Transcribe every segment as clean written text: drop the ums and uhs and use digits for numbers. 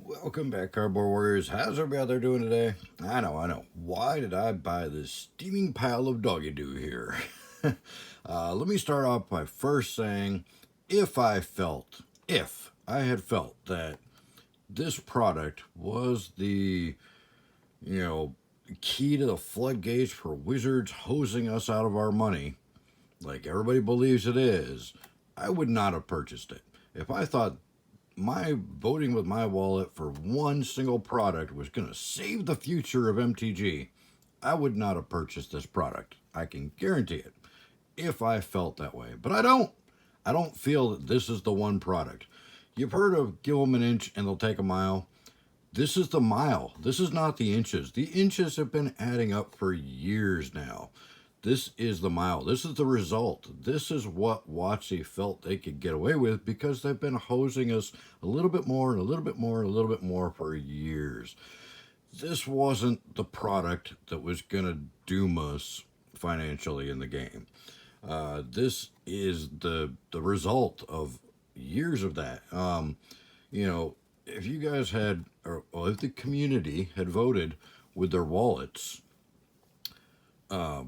Welcome back, Cardboard Warriors. How's everybody out there doing today? I know. Why did I buy this steaming pile of doggy doo here? Let me start off by first saying, if I had felt that this product was the, key to the floodgates for wizards hosing us out of our money, like everybody believes it is, I would not have purchased it. If I thought my voting with my wallet for one single product was going to save the future of MTG, I would not have purchased this product. I can guarantee it. If I felt that way. But I don't. I don't feel that this is the one product. You've heard of give them an inch and they'll take a mile. This is the mile. This is not the inches. The inches have been adding up for years now. This is the mile. This is the result. This is what WotC felt they could get away with because they've been hosing us a little bit more and a little bit more and a little bit more for years. This wasn't the product that was going to doom us financially in the game. This is the result of years of that. If you guys had, if the community had voted with their wallets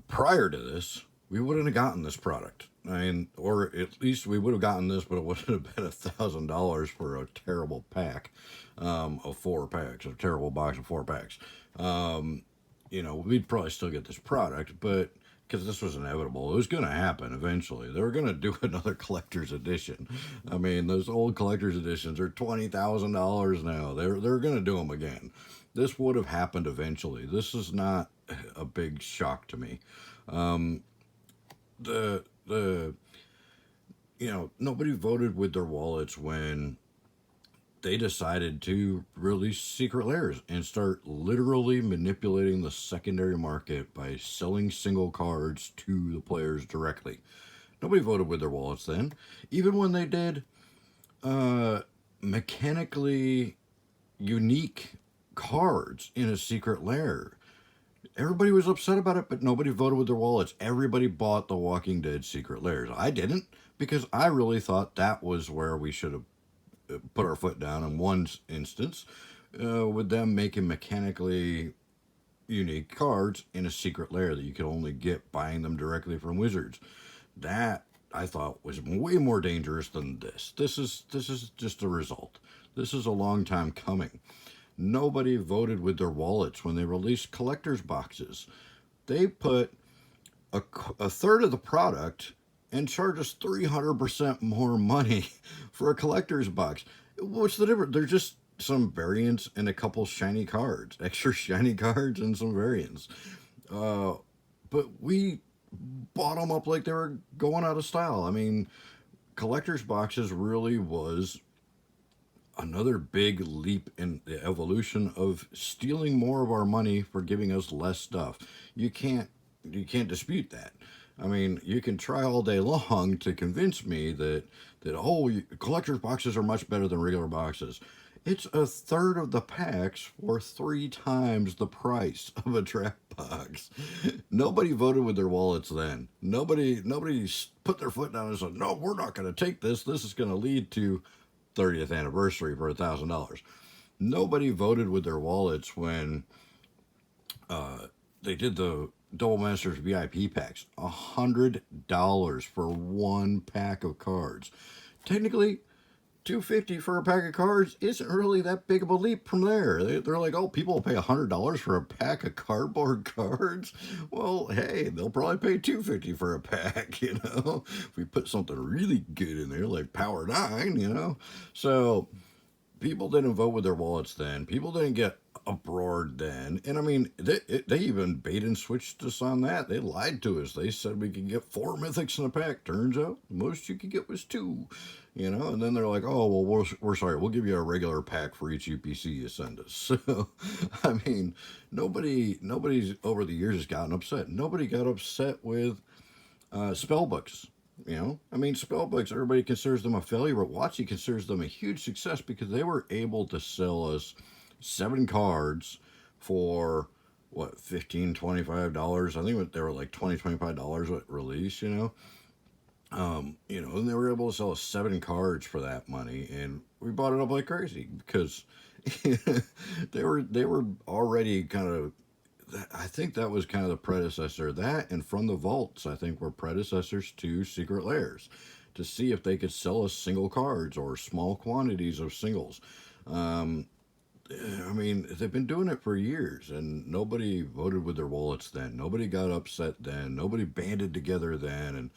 prior to this, we wouldn't have gotten this product. I mean, or at least we would have gotten this, but it wouldn't have been $1,000 for a terrible pack of 4 packs, a terrible box of 4 packs. We'd probably still get this product, but because this was inevitable, it was going to happen eventually. They were going to do another collector's edition. I mean, those old collector's editions are $20,000 now. They're going to do them again. This would have happened eventually. This is not a big shock to me. Nobody voted with their wallets when they decided to release secret layers and start literally manipulating the secondary market by selling single cards to the players directly. Nobody voted with their wallets then. Even when they did mechanically unique cards in a secret lair, everybody was upset about it, but nobody voted with their wallets. Everybody bought the Walking Dead secret lairs. I didn't, because I really thought that was where we should have put our foot down in one instance, with them making mechanically unique cards in a secret lair that you could only get buying them directly from wizards. That I thought was way more dangerous than this. This is just a result. This is a long time coming. Nobody voted with their wallets when they released collector's boxes. They put a third of the product and charge us 300% more money for a collector's box. What's the difference? They're just some variants and a couple shiny cards, extra shiny cards and some variants. But we bought them up like they were going out of style. I mean, collector's boxes really was another big leap in the evolution of stealing more of our money for giving us less stuff. You can't dispute that. I mean, you can try all day long to convince me that collector's boxes are much better than regular boxes. It's a third of the packs for 3 times the price of a draft box. Nobody voted with their wallets then. Nobody put their foot down and said, no, we're not going to take this. This is going to lead to 30th anniversary for $1,000. Nobody voted with their wallets when they did the Double Masters VIP packs. $100 for 1 pack of cards. Technically, $250 for a pack of cards isn't really that big of a leap from there. They're like, oh, people will pay $100 for a pack of cardboard cards. Well, hey, they'll probably pay $250 for a pack, if we put something really good in there, like Power 9, So people didn't vote with their wallets then. People didn't get uproared then. And I mean, they even bait and switched us on that. They lied to us. They said we could get 4 mythics in a pack. Turns out the most you could get was 2. And then they're like, oh, well, we're sorry. We'll give you a regular pack for each UPC you send us. So, I mean, nobody's over the years has gotten upset. Nobody got upset with spell books. Spell books, everybody considers them a failure, but WotC considers them a huge success because they were able to sell us 7 cards for, what, $15, $25? I think they were like $20, $25 at release, and they were able to sell us 7 cards for that money, and we bought it up like crazy because they were already kind of. I think that was kind of the predecessor. That and From the Vaults, I think, were predecessors to Secret Lairs, to see if they could sell us single cards or small quantities of singles. Um, I mean, they've been doing it for years, and nobody voted with their wallets then. Nobody got upset then. Nobody banded together then,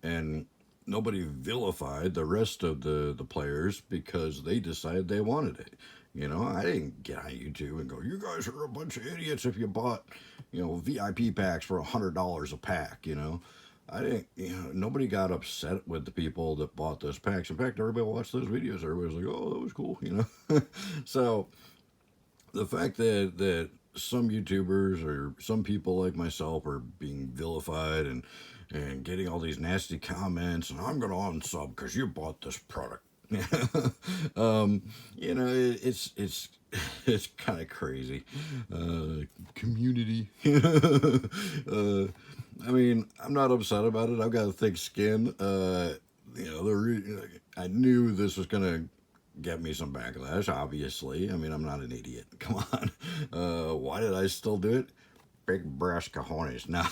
and nobody vilified the rest of the players because they decided they wanted it. You know, I didn't get on YouTube and go, "You guys are a bunch of idiots if you bought, VIP packs for $100 a pack." I didn't. Nobody got upset with the people that bought those packs. In fact, everybody watched those videos. Everybody was like, "Oh, that was cool," So the fact that some YouTubers or some people like myself are being vilified and getting all these nasty comments, and I'm gonna unsub because you bought this product. It's it's kind of crazy. Community. I mean, I'm not upset about it. I've got a thick skin. I knew this was gonna get me some backlash, obviously. I mean, I'm not an idiot. Come on. Why did I still do it? Big brass cojones. Now,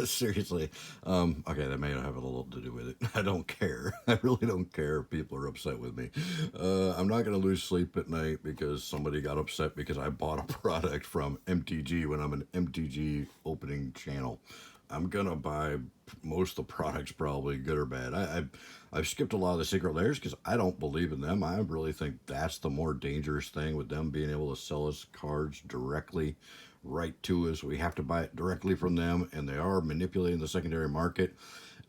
seriously. Okay, that may have a little to do with it. I don't care. I really don't care if people are upset with me. I'm not going to lose sleep at night because somebody got upset because I bought a product from MTG when I'm an MTG opening channel. I'm gonna buy most of the products, probably good or bad. I've skipped a lot of the Secret Lairs because I don't believe in them. I really think that's the more dangerous thing, with them being able to sell us cards directly right to us. We have to buy it directly from them, and they are manipulating the secondary market.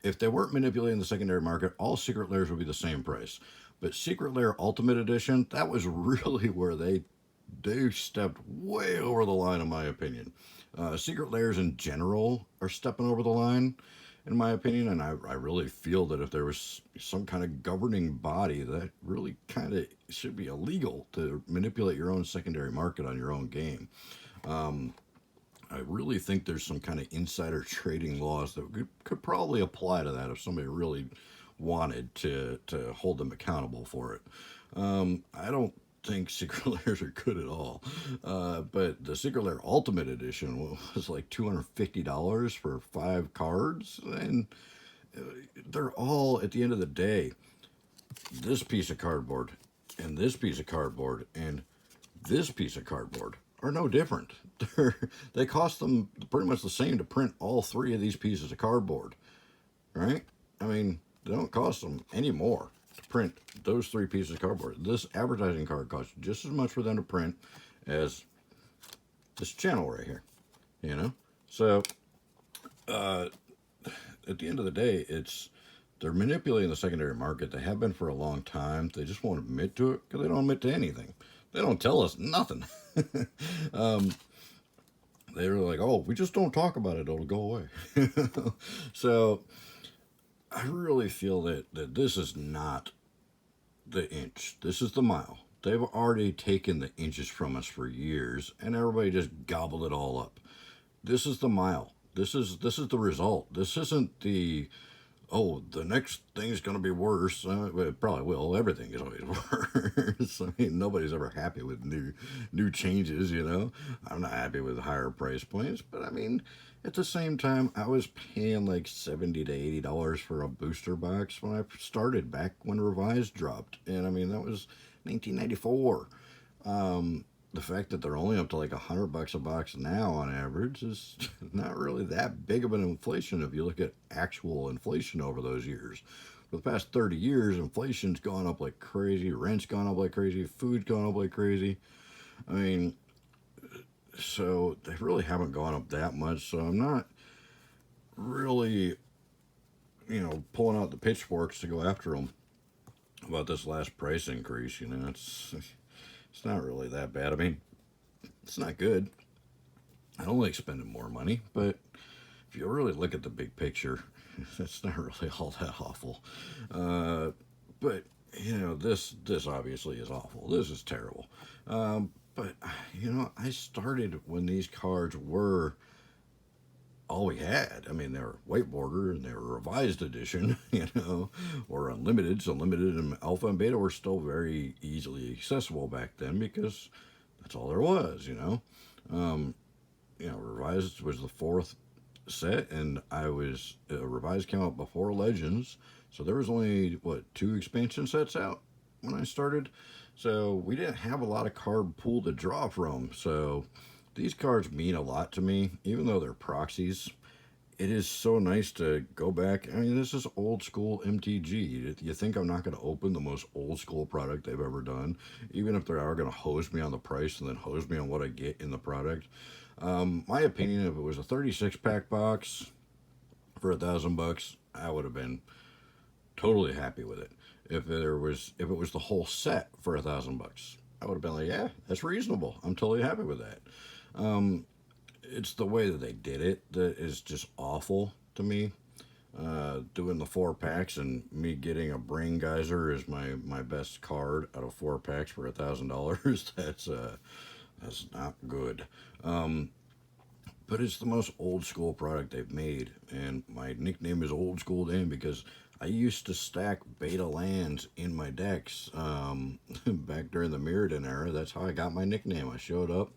If they weren't manipulating the secondary market, all Secret Lairs would be the same price. But Secret Lair Ultimate Edition, that was really where they stepped way over the line, in my opinion. Secret Lairs in general are stepping over the line, in my opinion, and I really feel that if there was some kind of governing body, that really kind of should be illegal to manipulate your own secondary market on your own game. Um, I really think there's some kind of insider trading laws that could probably apply to that if somebody really wanted to hold them accountable for it. I don't think Secret Lairs are good at all. But the Secret Lair Ultimate Edition was like $250 for 5 cards, and they're all, at the end of the day, this piece of cardboard and this piece of cardboard and this piece of cardboard are no different. They cost them pretty much the same to print all 3 of these pieces of cardboard, right? I mean, they don't cost them any more to print those 3 pieces of cardboard. This advertising card costs just as much for them to print as this channel right here, So, at the end of the day, they're manipulating the secondary market. They have been for a long time. They just won't admit to it because they don't admit to anything. They don't tell us nothing. um, they were like, "Oh, we just don't talk about it; it'll go away." So I really feel that this is not the inch. This is the mile. They've already taken the inches from us for years, and everybody just gobbled it all up. This is the mile. This is the result. This isn't the next thing's going to be worse. It probably will. Everything is always worse. I mean, nobody's ever happy with new changes, I'm not happy with higher price points, but I mean, at the same time, I was paying like $70 to $80 for a booster box when I started, back when Revised dropped. And I mean, that was 1994. The fact that they're only up to like $100 a box now on average is not really that big of an inflation if you look at actual inflation over those years. For the past 30 years, inflation's gone up like crazy, rent's gone up like crazy, food's gone up like crazy. I mean, so they really haven't gone up that much, so I'm not really, pulling out the pitchforks to go after them about this last price increase. It's not really that bad. I mean, it's not good. I don't like spending more money, but if you really look at the big picture, it's not really all that awful. But this obviously is awful. This is terrible. But I started when these cards were all we had. I mean, they were white border and they were revised edition, or unlimited. So limited and alpha and beta were still very easily accessible back then because that's all there was. Um, revised was the fourth set, and I was revised came out before Legends, so there was only two expansion sets out when I started. So we didn't have a lot of card pool to draw from. So these cards mean a lot to me, even though they're proxies. It is so nice to go back. I mean, this is old school MTG. You think I'm not going to open the most old school product they've ever done, even if they are going to hose me on the price and then hose me on what I get in the product. My opinion, if it was a 36 pack box for $1,000, I would have been totally happy with it. If it was the whole set for $1,000, I would have been like, yeah, that's reasonable. I'm totally happy with that. Um, it's the way that they did it that is just awful to me. Doing the 4 packs and me getting a Brain Geyser is my best card out of 4 packs for $1,000. That's not good. Um, but it's the most old school product they've made, and my nickname is Old School Dan because I used to stack beta lands in my decks back during the Mirrodin era. That's how I got my nickname. I showed up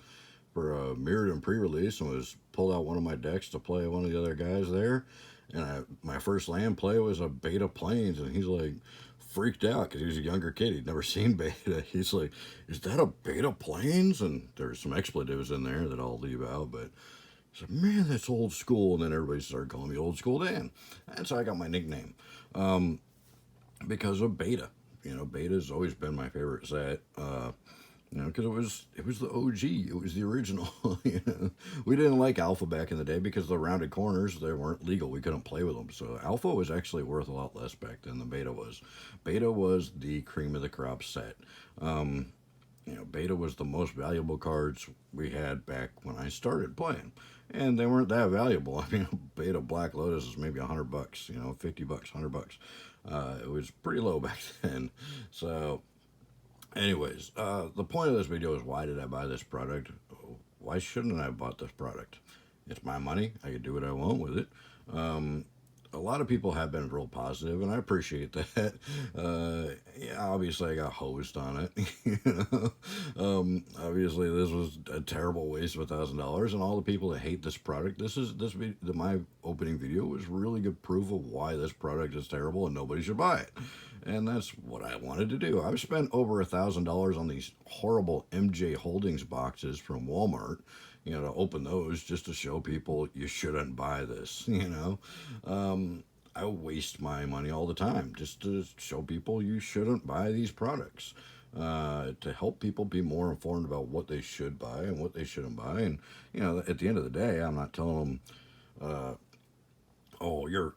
for a Mirrodin pre-release and was pulled out one of my decks to play one of the other guys there, and my first land play was a beta planes, and he's like freaked out because he was a younger kid. He'd never seen beta. He's like, "Is that a beta planes?" And there's some expletives in there that I'll leave out, but he's like, "Man, that's old school." And then everybody started calling me Old School Dan. That's how I got my nickname, because of beta. Beta's always been my favorite set. Because it was the OG, it was the original. We didn't like Alpha back in the day because the rounded corners, they weren't legal. We couldn't play with them. So Alpha was actually worth a lot less back then than Beta was. Beta was the cream of the crop set. Beta was the most valuable cards we had back when I started playing, and they weren't that valuable. I mean, Beta Black Lotus is maybe $100, $50, $100. It was pretty low back then. So anyways, the point of this video is, why did I buy this product? Why shouldn't I have bought this product? It's my money. I can do what I want with it. A lot of people have been real positive, and I appreciate that. Yeah, obviously I got hosed on it. Obviously this was a terrible waste of $1,000, and all the people that hate this product. My opening video was really good proof of why this product is terrible and nobody should buy it. And that's what I wanted to do. I've spent over $1,000 on these horrible MJ Holdings boxes from Walmart, to open those just to show people you shouldn't buy this. I waste my money all the time just to show people you shouldn't buy these products, to help people be more informed about what they should buy and what they shouldn't buy. And at the end of the day, I'm not telling them, oh, you're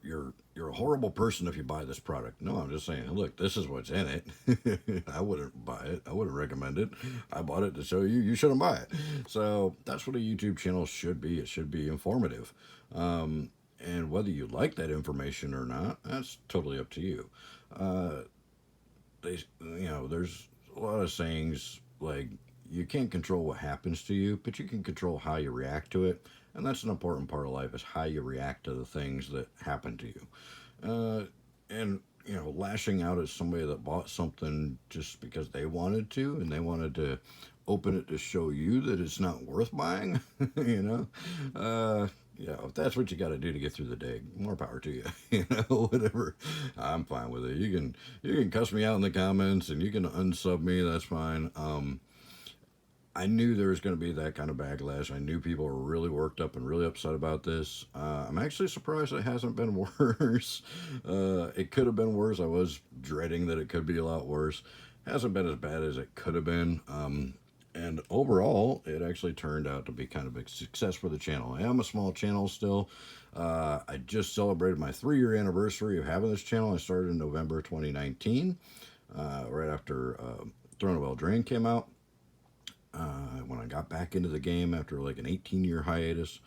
a horrible person if you buy this product. No, I'm just saying, look, this is what's in it. I wouldn't buy it. I wouldn't recommend it. I bought it to show you shouldn't buy it. So that's what a YouTube channel should be. It should be informative. And whether you like that information or not, that's totally up to you. There's a lot of sayings like, you can't control what happens to you, but you can control how you react to it. And that's an important part of life, is how you react to the things that happen to you. And lashing out at somebody that bought something just because they wanted to, and they wanted to open it to show you that it's not worth buying, if that's what you got to do to get through the day, more power to you. Whatever. I'm fine with it. You can cuss me out in the comments, and you can unsub me. That's fine. I knew there was going to be that kind of backlash. I knew people were really worked up and really upset about this. I'm actually surprised it hasn't been worse. It could have been worse. I was dreading that it could be a lot worse. Hasn't been as bad as it could have been. And overall, it actually turned out to be kind of a success for the channel. I am a small channel still. I just celebrated my 3-year anniversary of having this channel. I started in November 2019, right after Throne of Eldraine came out. When I got back into the game after like an 18-year hiatus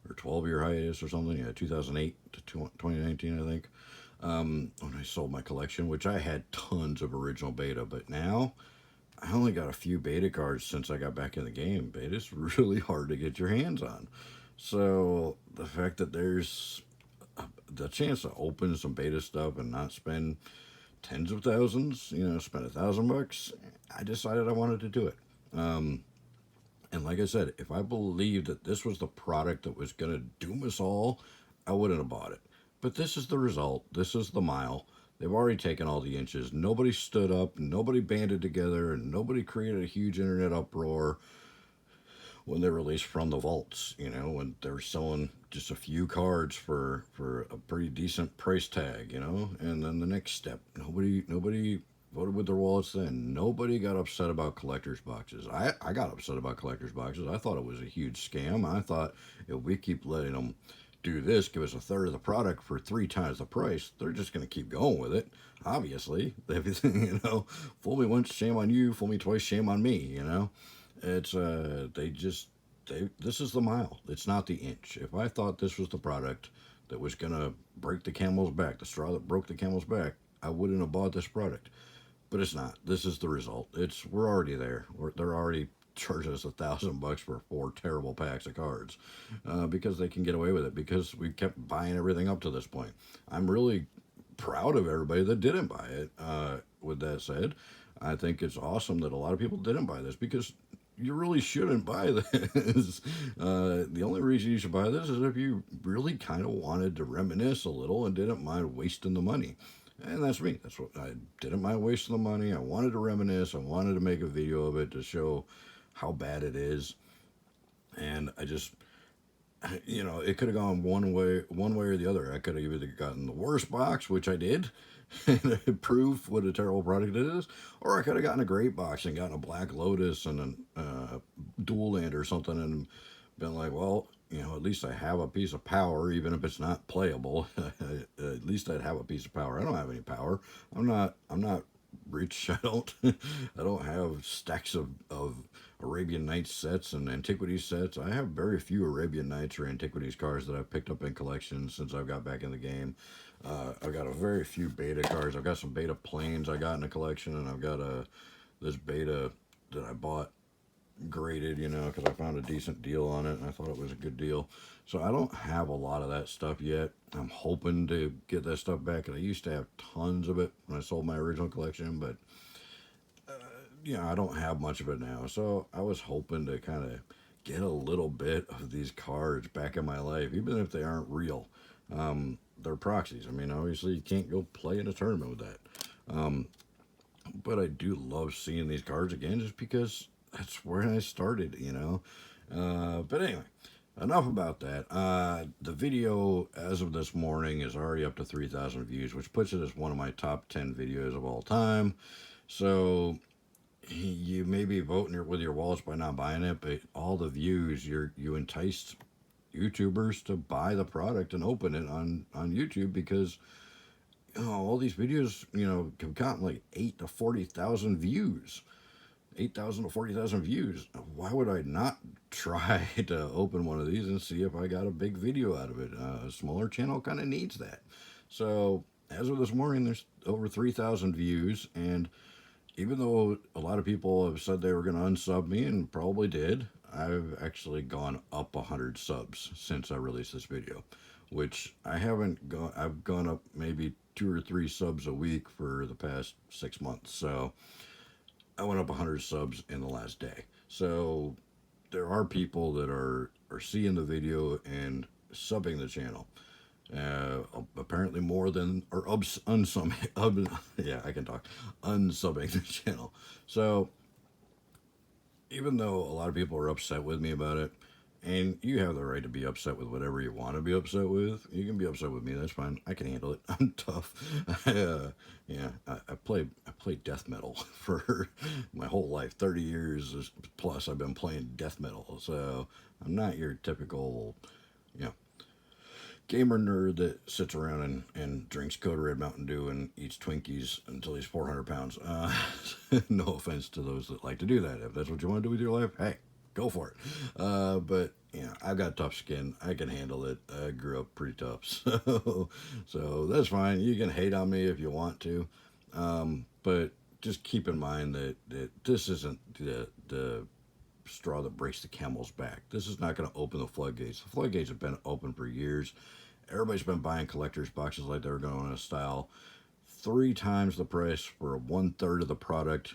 or 12-year hiatus or something, 2008 to 2019, I think, when I sold my collection, which I had tons of original beta, but now I only got a few beta cards since I got back in the game. Beta's really hard to get your hands on. So the fact that there's the chance to open some beta stuff and not spend tens of thousands, spend $1,000, I decided I wanted to do it. Um, and like I said, if I believed that this was the product that was going to doom us all, I wouldn't have bought it. But this is the result. This is the mile. They've already taken all the inches. Nobody stood up. Nobody banded together. And nobody created a huge internet uproar when they released From the Vaults. When they're selling just a few cards for a pretty decent price tag. And then the next step, nobody voted with their wallets then. Nobody got upset about collector's boxes. I got upset about collector's boxes. I thought it was a huge scam. I thought if we keep letting them do this, give us a third of the product for 3 times the price, they're just going to keep going with it. Obviously, everything, fool me once, shame on you. Fool me twice, shame on me. It's this is the mile. It's not the inch. If I thought this was the product that was gonna break the camel's back, the straw that broke the camel's back, I wouldn't have bought this product. But it's not. This is the result. We're already there. They're already charging us $1,000 for 4 terrible packs of cards because they can get away with it because we kept buying everything up to this point. I'm really proud of everybody that didn't buy it. With that said, I think it's awesome that a lot of people didn't buy this because you really shouldn't buy this. The only reason you should buy this is if you really kind of wanted to reminisce a little and didn't mind wasting the money. And that's me. That's what I didn't mind wasting the money. I wanted to reminisce. I wanted to make a video of it to show how bad it is. And I just, it could have gone one way or the other. I could have either gotten the worst box, which I did, and prove what a terrible product it is, or I could have gotten a great box and gotten a Black Lotus and a Dual Land or something, and been like, well, at least I have a piece of power, even if it's not playable. At least I'd have a piece of power. I don't have any power. I'm not rich. I don't have stacks of Arabian Nights sets and Antiquities sets. I have very few Arabian Nights or Antiquities cards that I've picked up in collections since I've got back in the game. I've got a very few beta cards. I've got some beta planes I got in a collection, and I've got this beta that I bought graded, because I found a decent deal on it and I thought it was a good deal. So I don't have a lot of that stuff yet. I'm hoping to get that stuff back, and I used to have tons of it when I sold my original collection, but I don't have much of it now. So I was hoping to kind of get a little bit of these cards back in my life, even if they aren't real. They're proxies. I mean, obviously you can't go play in a tournament with that. But I do love seeing these cards again just because that's where I started. But anyway, enough about that. The video, as of this morning, is already up to 3,000 views, which puts it as one of my top 10 videos of all time. So you may be voting with your wallets by not buying it, but all the views, you enticed YouTubers to buy the product and open it on YouTube because all these videos have gotten like 8 to 40,000 views. 8,000 to 40,000 views. Why would I not try to open one of these and see if I got a big video out of it? A smaller channel kind of needs that. So as of this morning, there's over 3,000 views, and even though a lot of people have said they were going to unsub me, and probably did, I've actually gone up 100 subs since I released this video, which I haven't gone. I've gone up maybe 2 or 3 subs a week for the past 6 months. So I went up 100 subs in the last day. So there are people that are seeing the video and subbing the channel. Apparently more than or yeah, I can talk, unsubbing the channel. So even though a lot of people are upset with me about it, and you have the right to be upset with whatever you want to be upset with. You can be upset with me. That's fine. I can handle it. I'm tough. I play death metal for my whole life. 30 years plus I've been playing death metal. So I'm not your typical, gamer nerd that sits around and drinks Code Red Mountain Dew and eats Twinkies until he's 400 pounds. No offense to those that like to do that. If that's what you want to do with your life, hey, go for it. But I've got tough skin. I can handle it. I grew up pretty tough, so that's fine. You can hate on me if you want to, but just keep in mind that this isn't the straw that breaks the camel's back. This is not going to open the floodgates. The floodgates have been open for years. Everybody's been buying collector's boxes like they were going in a style. 3 times the price for 1/3 of the product,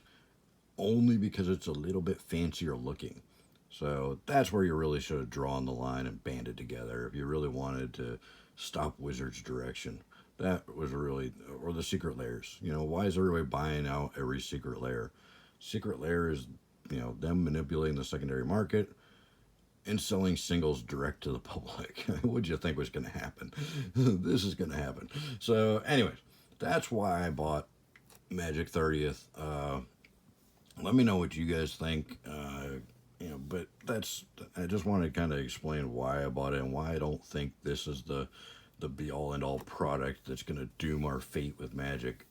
only because it's a little bit fancier looking. So that's where you really should have drawn the line and banded together if you really wanted to stop Wizards' direction. That was really, or the secret layers. You know, why is everybody buying out every secret layer? Secret layer is, you know, them manipulating the secondary market and selling singles direct to the public. What'd you think was going to happen? This is going to happen. So, anyways, that's why I bought Magic 30th. Let me know what you guys think. You know, but I just want to kind of explain why I bought it and why I don't think this is the be all and all product that's going to doom our fate with Magic.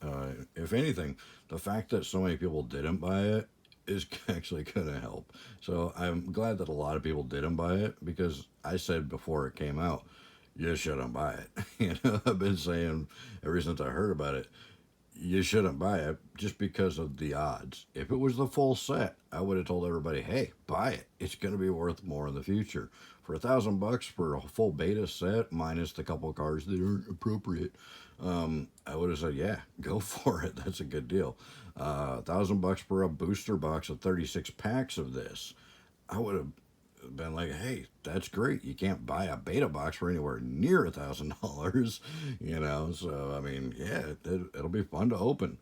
If anything, the fact that so many people didn't buy it is actually going to help. So I'm glad that a lot of people didn't buy it, because I said before it came out, you shouldn't buy it. You know, I've been saying ever since I heard about it, you shouldn't buy it just because of the odds. If it was the full set, I would have told everybody, hey, buy it. It's going to be worth more in the future. For $1,000 for a full beta set, minus the couple cards that aren't appropriate, I would have said, yeah, go for it. That's a good deal. $1,000 for a booster box of 36 packs of this, I would have been like, hey, that's great. You can't buy a beta box for anywhere near $1,000, you know. So I mean, yeah, it'll be fun to open.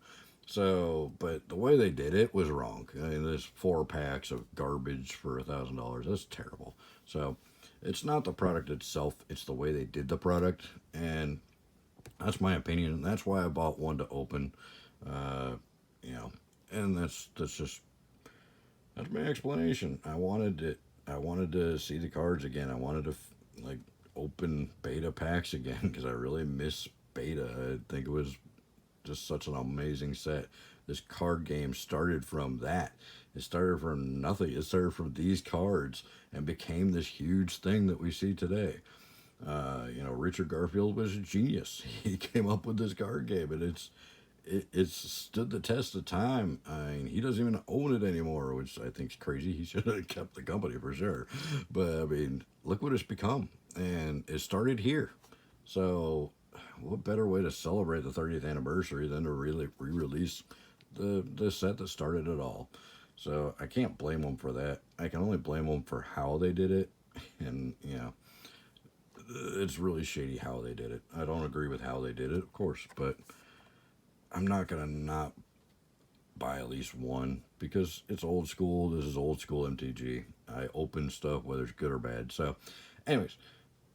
So, but the way they did it was wrong. I mean, there's 4 packs of garbage for $1,000. That's terrible. So, it's not the product itself; it's the way they did the product, and that's my opinion. And that's why I bought one to open. You know, and that's my explanation. I wanted it. I wanted to see the cards again. I wanted to like open beta packs again, because I really miss beta. I think it was just such an amazing set. This card game started from that. It started from nothing. It started from these cards and became this huge thing that we see today. You know, Richard Garfield was a genius. He came up with this card game, and it's stood the test of time. I mean, he doesn't even own it anymore, which I think is crazy. He should have kept the company for sure. But I mean, look what it's become, and it started here. So, what better way to celebrate the 30th anniversary than to really re-release the set that started it all? So I can't blame them for that. I can only blame them for how they did it, and you know, it's really shady how they did it. I don't agree with how they did it, of course, but I'm not gonna not buy at least one, because it's old school. This is old school MTG. I open stuff whether it's good or bad. So, anyways,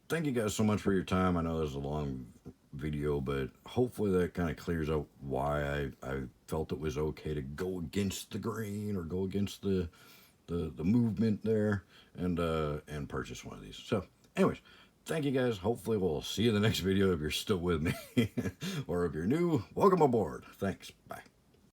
thank you guys so much for your time. I know this is a long video, but hopefully that kind of clears up why I felt it was okay to go against the grain, or go against the movement there, and purchase one of these. So, anyways, thank you guys. Hopefully we'll see you in the next video if you're still with me. Or if you're new, welcome aboard. Thanks. Bye.